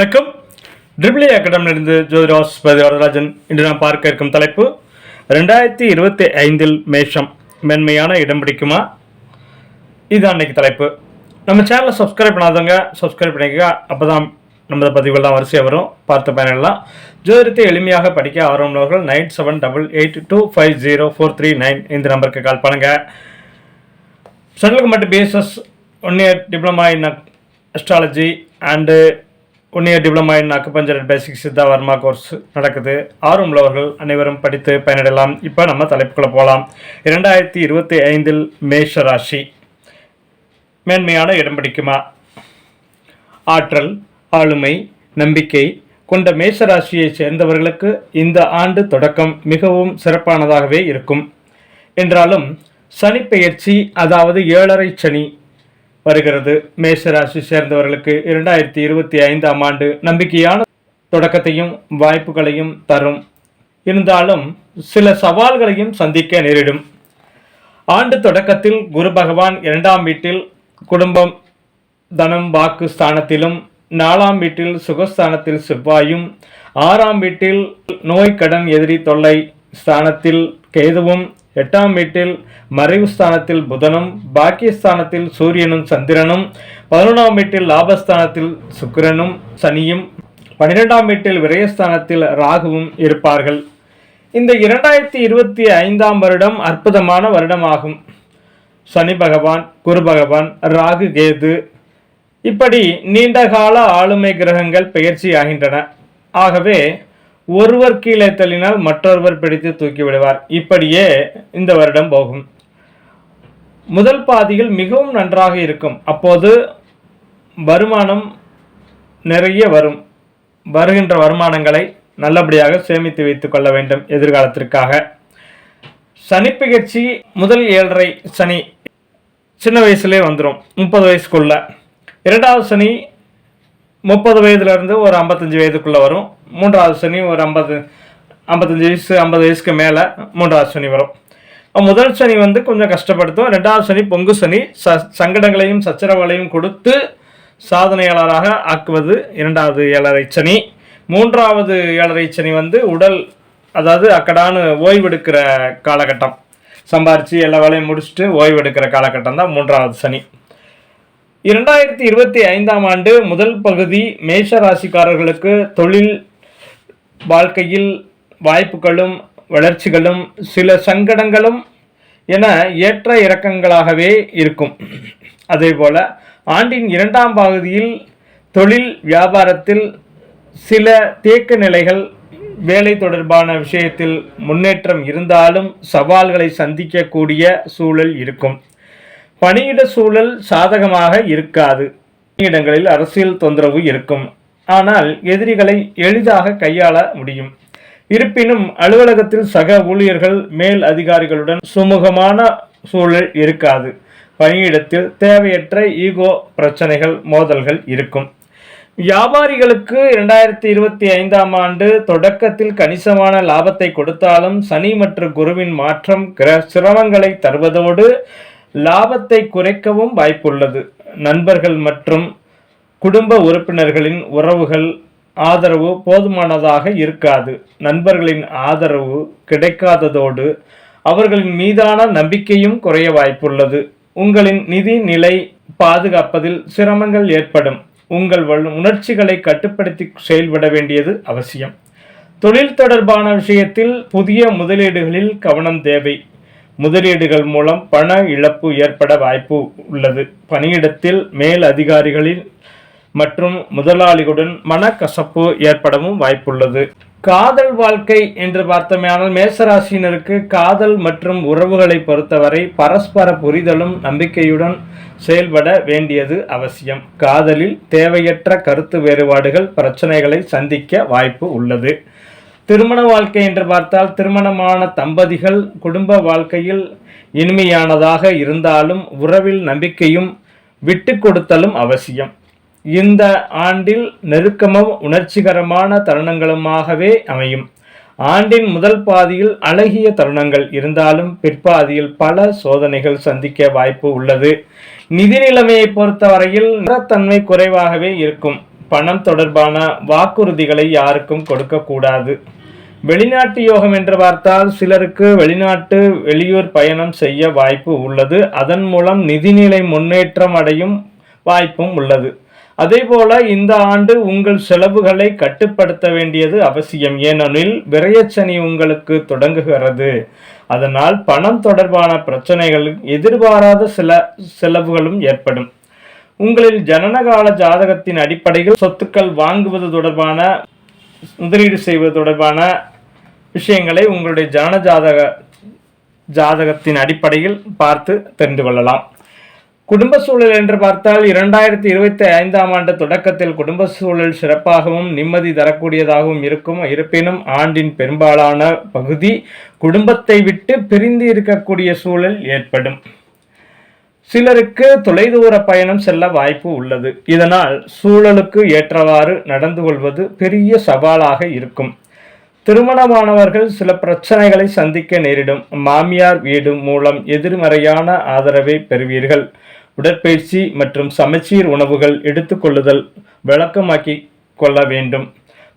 வணக்கம். ட்ரிபிள் அகாடமியிலிருந்து ஜோதிராஸ் வரதராஜன். இன்று நாம் பார்க்க இருக்கும் தலைப்பு 2025 மேஷம் மென்மையான இடம் பிடிக்குமா? இது அன்னைக்கு தலைப்பு. நம்ம சேனலை சப்ஸ்கிரைப் பண்ணாதவங்க சப்ஸ்கிரைப் பண்ணிக்க. அப்போ தான் நம்ம பதிவுகள்லாம் வரிசையாக வரும், பார்த்து பயனிடலாம். ஜோதிடத்தை எளிமையாக படிக்க ஆர்வமுள்ளவர்கள் 9788250439 இந்த நம்பருக்கு கால் பண்ணுங்கள். Central government BSS 1 year diploma in astrology and 1 year diploma in acupuncture basic Siddha Varma course நடக்குது. ஆர்வம் உள்ளவர்கள் அனைவரும் படித்து பயனடையலாம். இப்போ நம்ம தலைப்புக்குள்ளே போகலாம். 2025 மேஷ ராசி மேன்மையான இடம் பிடிக்குமா? ஆற்றல், ஆளுமை, நம்பிக்கை கொண்ட மேஷ ராசியை சேர்ந்தவர்களுக்கு இந்த ஆண்டு தொடக்கம் மிகவும் சிறப்பானதாகவே இருக்கும். என்றாலும் சனி பெயர்ச்சி, அதாவது 7.5 சனி வருகிறது. மேஷராசி சேர்ந்தவர்களுக்கு 2025 ஆண்டு நம்பிக்கையான தொடக்கத்தையும் வாய்ப்புகளையும் தரும். இருந்தாலும் சில சவால்களையும் சந்திக்க நேரிடும். ஆண்டு தொடக்கத்தில் குரு பகவான் 2ஆம் வீட்டில் குடும்பம், தனம், வாக்கு ஸ்தானத்திலும், 4ஆம் வீட்டில் சுகஸ்தானத்தில் செவ்வாயும், 6ஆம் வீட்டில் நோய், கடன், எதிரி தொல்லை ஸ்தானத்தில் கேதுவும், 8ஆம் வீட்டில் மறைவு ஸ்தானத்தில் புதனும், பாக்கியஸ்தானத்தில் சூரியனும் சந்திரனும், 11ஆம் வீட்டில் லாபஸ்தானத்தில் சுக்கிரனும் சனியும், 12ஆம் வீட்டில் விரயஸ்தானத்தில் ராகுவும் இருப்பார்கள். இந்த 2025 வருடம் அற்புதமான வருடமாகும். சனி பகவான், குரு பகவான், ராகு, கேது இப்படி நீண்டகால ஆளுமை கிரகங்கள் பெயர்ச்சி ஆகின்றன. ஆகவே ஒருவர் கீழே தள்ளினால் மற்றொருவர் பிடித்து தூக்கி விடுவார். இப்படியே இந்த வருடம் போகும். முதல் பாதியில் மிகவும் நன்றாக இருக்கும். அப்போது வருமானம் நிறைய வரும். வருகின்ற வருமானங்களை நல்லபடியாக சேமித்து வைத்துக் கொள்ள வேண்டும் எதிர்காலத்திற்காக. சனி பெயர்ச்சி முதல் 7.5 சனி சின்ன வயசுலேயே வந்துடும், 30 வயசுக்குள்ள. 2வது சனி 30 வயதுலேருந்து ஒரு 55 வயதுக்குள்ளே வரும். 3வது சனி ஒரு 55 வயசு 50 வயசுக்கு மேலே 3வது சனி வரும். முதல் சனி கொஞ்சம் கஷ்டப்படுத்தும். 2வது சனி பொங்கு சனி, சங்கடங்களையும் சச்சரவுகளையும் கொடுத்து சாதனையாளராக ஆக்குவது 2வது 7.5 சனி. 3வது 7.5 சனி உடல், அதாவது அக்கடான ஓய்வெடுக்கிற காலகட்டம். சம்பாரித்து எல்லா வேலையும் முடிச்சுட்டு ஓய்வெடுக்கிற காலகட்டம் தான் 3வது சனி. 2025 ஆண்டு முதல் பகுதி மேஷ ராசிக்காரர்களுக்கு தொழில் வாழ்க்கையில் வாய்ப்புகளும் வளர்ச்சிகளும் சில சங்கடங்களும் என ஏற்ற இறக்கங்களாகவே இருக்கும். அதேபோல ஆண்டின் 2ஆம் பகுதியில் தொழில் வியாபாரத்தில் சில தேக்க நிலைகள், வேலை தொடர்பான விஷயத்தில் முன்னேற்றம் இருந்தாலும் சவால்களை சந்திக்கக்கூடிய சூழல் இருக்கும். பணியிட சூழல் சாதகமாக இருக்காது. பணியிடங்களில் அரசியல் தொந்தரவு இருக்கும். ஆனால் எதிரிகளை எளிதாக கையாள முடியும். இருப்பினும் அலுவலகத்தில் சக ஊழியர்கள், மேல் அதிகாரிகளுடன் சுமூகமான சூழல் இருக்காது. பணியிடத்தில் தேவையற்ற ஈகோ பிரச்சனைகள், மோதல்கள் இருக்கும். வியாபாரிகளுக்கு 2025 ஆண்டு தொடக்கத்தில் கணிசமான லாபத்தை கொடுத்தாலும் சனி மற்றும் குருவின் மாற்றம் சிரமங்களை தருவதோடு லாபத்தை குறைக்கவும் வாய்ப்புள்ளது. நண்பர்கள் மற்றும் குடும்ப உறுப்பினர்களின் உறவுகள் ஆதரவு போதுமானதாக இருக்காது. நண்பர்களின் ஆதரவு கிடைக்காததோடு அவர்களின் மீதான நம்பிக்கையும் குறைய வாய்ப்புள்ளது. உங்களின் நிதி நிலை பாதுகாப்பதில் சிரமங்கள் ஏற்படும். உங்கள் உணர்ச்சிகளை கட்டுப்படுத்தி செயல்பட வேண்டியது அவசியம். தொழில் தொடர்பான விஷயத்தில் புதிய முதலீடுகளில் கவனம் தேவை. முதலீடுகள் மூலம் பண இழப்பு ஏற்பட வாய்ப்பு உள்ளது. பணியிடத்தில் மேல் அதிகாரிகளில் மற்றும் முதலாளிகளுடன் மனக்கசப்பு ஏற்படவும் வாய்ப்புள்ளது. காதல் வாழ்க்கை என்று பார்த்தமையானால் மேசராசினருக்கு காதல் மற்றும் உறவுகளை பொறுத்தவரை பரஸ்பர புரிதலும் நம்பிக்கையுடன் செயல்பட வேண்டியது அவசியம். காதலில் தேவையற்ற கருத்து வேறுபாடுகள் பிரச்சனைகளை சந்திக்க வாய்ப்பு உள்ளது. திருமண வாழ்க்கை என்று பார்த்தால் திருமணமான தம்பதிகள் குடும்ப வாழ்க்கையில் இனிமையானதாக இருந்தாலும் உறவில் நம்பிக்கையும் விட்டு கொடுத்தலும் அவசியம். இந்த ஆண்டில் நெருக்கமும் உணர்ச்சிகரமான தருணங்களுமாகவே அமையும். ஆண்டின் முதல் பாதியில் அழகிய தருணங்கள் இருந்தாலும் பிற்பாதியில் பல சோதனைகள் சந்திக்க வாய்ப்பு உள்ளது. நிதி நிலைமையை பொறுத்தவரையில் நிலைத்தன்மை குறைவாகவே இருக்கும். பணம் தொடர்பான வாக்குறுதிகளை யாருக்கும் கொடுக்கக்கூடாது. வெளிநாட்டு யோகம் என்று பார்த்தால் சிலருக்கு வெளிநாட்டு வெளியூர் பயணம் செய்ய வாய்ப்பு உள்ளது. அதன் மூலம் நிதிநிலை முன்னேற்றம் அடையும் வாய்ப்பும் உள்ளது. அதேபோல இந்த ஆண்டு உங்கள் செலவுகளை கட்டுப்படுத்த வேண்டியது அவசியம். ஏனெனில் விரயச்சனி உங்களுக்கு தொடங்குகிறது. அதனால் பணம் தொடர்பான பிரச்சனைகள், எதிர்பாராத சில செலவுகளும் ஏற்படும். உங்களின் ஜனனகால ஜாதகத்தின் அடிப்படையில் சொத்துக்கள் வாங்குவது தொடர்பான, முதலீடு செய்வது தொடர்பான விஷயங்களை உங்களுடைய ஜாதகத்தின் அடிப்படையில் பார்த்து தெரிந்து கொள்ளலாம். குடும்ப சூழல் என்று பார்த்தால் 2025ஆம் ஆண்டு தொடக்கத்தில் குடும்ப சூழல் சிறப்பாகவும் நிம்மதி தரக்கூடியதாகவும் இருக்கும். இருப்பினும் ஆண்டின் பெரும்பாலான பகுதி குடும்பத்தை விட்டு பிரிந்து இருக்கக்கூடிய சூழல் ஏற்படும். சிலருக்கு தொலைதூர பயணம் செல்ல வாய்ப்பு உள்ளது. இதனால் சூழலுக்கு ஏற்றவாறு நடந்து கொள்வது பெரிய சவாலாக இருக்கும். திருமணமானவர்கள் சில பிரச்சனைகளை சந்திக்க நேரிடும். மாமியார் வீடு மூலம் எதிர்மறையான ஆதரவை பெறுவீர்கள். உடற்பயிற்சி மற்றும் சமச்சீர் உணவுகள் எடுத்துக்கொள்ளுதல் விளக்கமாக்கி கொள்ள வேண்டும்.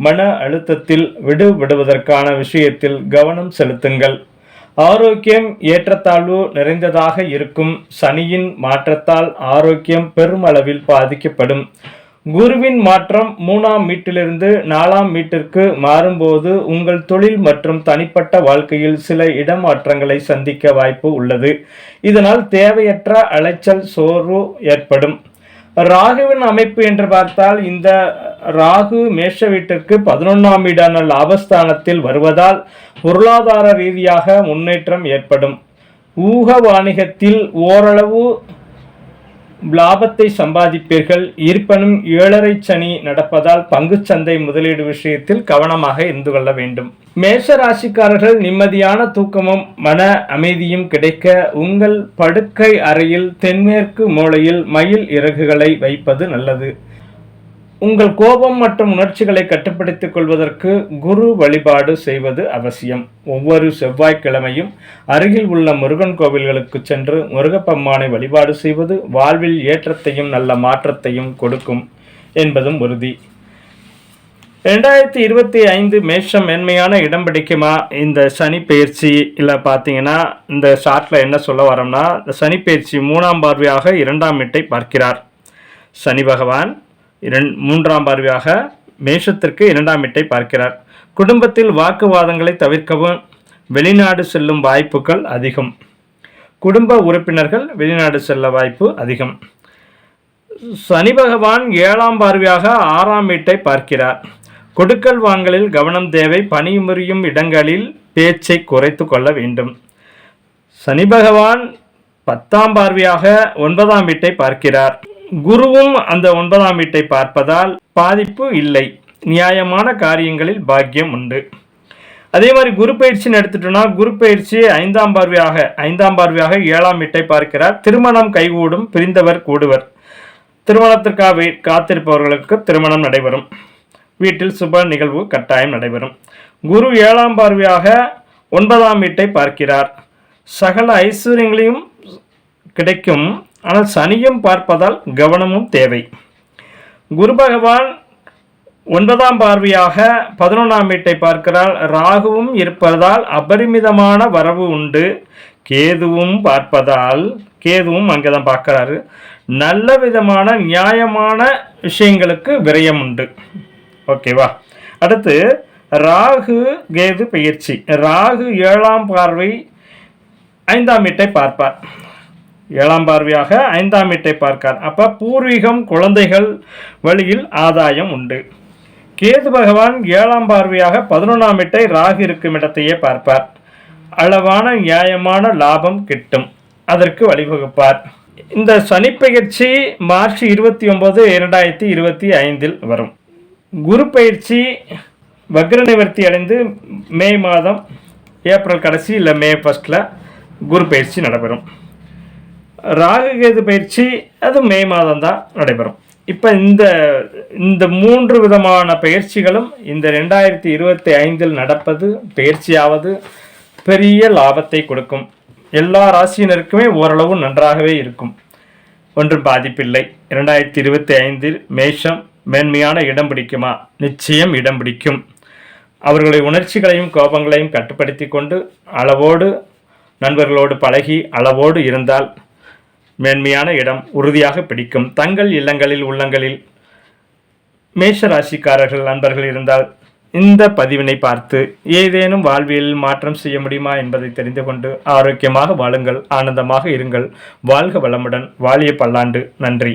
மன அழுத்தத்தில் விடுபடுவதற்கான விஷயத்தில் கவனம் செலுத்துங்கள். ஆரோக்கியம் ஏற்றத்தாழ்வு நிறைந்ததாக இருக்கும். சனியின் மாற்றத்தால் ஆரோக்கியம் பெருமளவில் பாதிக்கப்படும். குருவின் மாற்றம் 3ஆம் வீட்டிலிருந்து 4ஆம் வீட்டிற்கு மாறும்போது உங்கள் தொழில் மற்றும் தனிப்பட்ட வாழ்க்கையில் சில இடமாற்றங்களை சந்திக்க வாய்ப்பு உள்ளது. இதனால் தேவையற்ற அலைச்சல், சோர்வு ஏற்படும். ராகுவின் அமைப்பு என்று பார்த்தால் இந்த ராகு மேஷ வீட்டிற்கு 11ஆம் வீடான லாபஸ்தானத்தில் வருவதால் பொருளாதார ரீதியாக முன்னேற்றம் ஏற்படும். ஊக வாணிகத்தில் ஓரளவு லாபத்தை சம்பாதிப்பீர்கள். இருப்பினும் 7.5 சனி நடப்பதால் பங்குச்சந்தை முதலீடு விஷயத்தில் கவனமாக இருந்து கொள்ள வேண்டும். மேஷ ராசிக்காரர்கள் நிம்மதியான தூக்கமும் மன அமைதியும் கிடைக்க உங்கள் படுக்கை அறையில் தென்மேற்கு மூலையில் மயில் இறகுகளை வைப்பது நல்லது. உங்கள் கோபம் மற்றும் உணர்ச்சிகளை கட்டுப்படுத்திக் கொள்வதற்கு குரு வழிபாடு செய்வது அவசியம். ஒவ்வொரு செவ்வாய்க்கிழமையும் அருகில் உள்ள முருகன் கோவில்களுக்கு சென்று முருகப்பெருமானை வழிபாடு செய்வது வாழ்வில் ஏற்றத்தையும் நல்ல மாற்றத்தையும் கொடுக்கும் என்பதும் உறுதி. 2025 மேஷம் மேன்மையான இடம் பிடிக்குமா? இந்த சனி பயிற்சி இல்லை பார்த்தீங்கன்னா இந்த ஷார்ட்ல என்ன சொல்ல வரோம்னா, இந்த சனி பயிற்சி 3ஆம் பார்வையாக 2ஆம் வீட்டை பார்க்கிறார். சனி பகவான் 3ஆம் பார்வையாக மேஷத்திற்கு 2ஆம் வீட்டை பார்க்கிறார். குடும்பத்தில் வாக்குவாதங்களை தவிர்க்கவும். வெளிநாடு செல்லும் வாய்ப்புகள் அதிகம். குடும்ப உறுப்பினர்கள் வெளிநாடு செல்ல வாய்ப்பு அதிகம். சனி பகவான் 7ஆம் பார்வையாக 6ஆம் வீட்டை பார்க்கிறார். கொடுக்கல் வாங்கலில் கவனம் தேவை. பணிபுரியும் இடங்களில் பேச்சை குறைத்து கொள்ள வேண்டும். சனி பகவான் 10ஆம் பார்வையாக 9ஆம் வீட்டை பார்க்கிறார். குருவும் அந்த 9ஆம் வீட்டை பார்ப்பதால் பாதிப்பு இல்லை. நியாயமான காரியங்களில் பாக்கியம் உண்டு. அதே மாதிரி குரு பயிற்சின்னு எடுத்துட்டோம்னா, குரு பயிற்சி 5ஆம் பார்வையாக 7ஆம் வீட்டை பார்க்கிறார். திருமணம் கைகூடும். பிரிந்தவர் கூடுவர். திருமணத்திற்காக காத்திருப்பவர்களுக்கு திருமணம் நடைபெறும். வீட்டில் சுப நிகழ்வு கட்டாயம் நடைபெறும். குரு 7ஆம் பார்வையாக 9ஆம் வீட்டை பார்க்கிறார். சகல ஐஸ்வர்யங்களையும் கிடைக்கும். ஆனால் சனியும் பார்ப்பதால் கவனமும் தேவை. குரு பகவான் 9ஆம் பார்வையாக 11ஆம் வீட்டை பார்க்கிறார். ராகுவும் இருப்பதால் அபரிமிதமான வரவு உண்டு. கேதுவும் பார்ப்பதால், கேதுவும் அங்கே தான் பார்க்குறாரு, நல்ல விதமான நியாயமான விஷயங்களுக்கு விரயம் உண்டு. ஓகேவா? அடுத்து ராகு கேது பயிற்சி. ராகு 7ஆம் பார்வை 5ஆம் வீட்டை பார்ப்பார். 7ஆம் பார்வையாக 5ஆம் வீட்டை பார்க்கார். அப்போ பூர்வீகம், குழந்தைகள் வழியில் ஆதாயம் உண்டு. கேது பகவான் 7ஆம் பார்வையாக 11ஆம் வீட்டை ராகு இருக்கும் இடத்தையே பார்ப்பார். அளவான நியாயமான லாபம் கிட்டும். அதற்கு வழிவகுப்பார். இந்த சனிப்பெயர்ச்சி மார்ச் 29, 2025 வரும். குரு பயிற்சி வக்ர நிவர்த்தி அடைந்து மே மாதம், ஏப்ரல் கடைசி இல்லை மே 1 குரு பயிற்சி நடைபெறும். ராகு கேது பயிற்சி அது மே மாதம் தான் நடைபெறும். இப்போ இந்த 3 விதமான பயிற்சிகளும் இந்த 2025 நடப்பது, பயிற்சியாவது பெரிய லாபத்தை கொடுக்கும். எல்லா ராசியினருக்குமே ஓரளவு நன்றாகவே இருக்கும். ஒன்றும் பாதிப்பில்லை. 2025 மேஷம் மேன்மையான இடம் பிடிக்குமா? நிச்சயம் இடம் பிடிக்கும். அவர்களுடைய உணர்ச்சிகளையும் கோபங்களையும் கட்டுப்படுத்தி கொண்டு அளவோடு நண்பர்களோடு பழகி அளவோடு இருந்தால் மேன்மையான இடம் உறுதியாக பிடிக்கும். தங்கள் இல்லங்களில் உள்ளங்களில் மேஷ ராசிக்காரர்கள் நண்பர்கள் இருந்தால் இந்த பதிவினை பார்த்து ஏதேனும் வாழ்வியலில் மாற்றம் செய்ய முடியுமா என்பதை தெரிந்து கொண்டு ஆரோக்கியமாக வாழுங்கள், ஆனந்தமாக இருங்கள். வாழ்க வளமுடன், வாழிய பல்லாண்டு. நன்றி.